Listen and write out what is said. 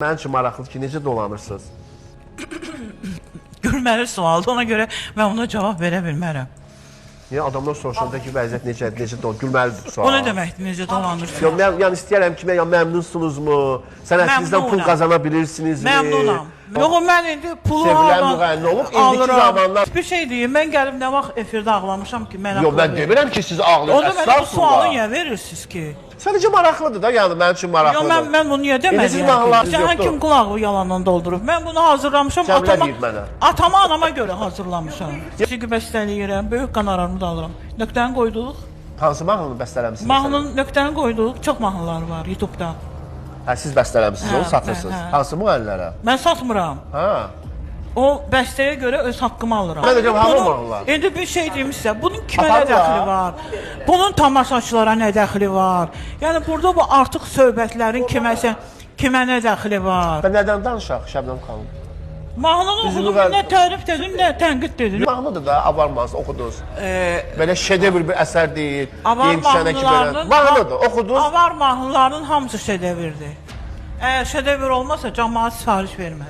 Mənim üçün maraqlıdır ki, necə dolanırsınız? Gülməli sualdır, ona görə mən ona cavab verə bilmərəm. Niyə adamlar soruşanda ki, vəziyyət necə gülməlidir bu sual. O nə deməkdir, necə dolanırsınız? Yox, mən yəni istəyərəm ki, məmnunsunuzmu? Sənətinizdən pul qazana bilirsinizmi? Məmnunam. Yox, mən indi pulu Sevilən müğənni olub, indiki zamanlar... Bir şey deyim, mən gəlib nə vaxt efirdə ağlamışam ki, mənə Yox, mən demirəm ki, siz ağlayın, əstəğfurullah. Onda mənə bu sualı niyə verirsiniz ki? Sadəcə maraqlıdır da, yəni mənim üçün maraqlıdır. Yox, mən bunu niyə deməliyəm? Sən kim qulağı yalandan doldurub? Mən bunu hazırlamışam, atama, anama görə hazırlamışam. Musiqi bəstələyirəm, böyük qanararımı da alıram. Nöqtəni qoyduq. Hansı mahnını bəstələmişsiniz? Mahnının nöqtəni qoyduq, çox mahnılar var YouTube-da. Hə, siz bəstələmişsiniz, onu satırsınız. Hansı müğənnilərə? Mən satmıram. Hə. O bəstəyə görə öz haqqımı alıram. Mən deyəcəm, hanı mahnılar? İndi bir şey deyim sizə, bunun kimə nə dəxli var? Bunun tamaşaçılara nə dəxli var? Yəni burada bu artıq söhbətlərin kimə nə dəxli var? Və nədən danışaq, Şəbnəm xanım? Mahnını oxudum, nə tərif dedin, nə tənqid dedin. Mahnıdır da, avarmanız, oxudunuz. Belə şedevr bir əsər deyil. Avar mahnıdır, oxudunuz. Avar mahnılarının hamısı şedevrdir. Əgər şedevr olmasa, cəmaat sifariş verməz.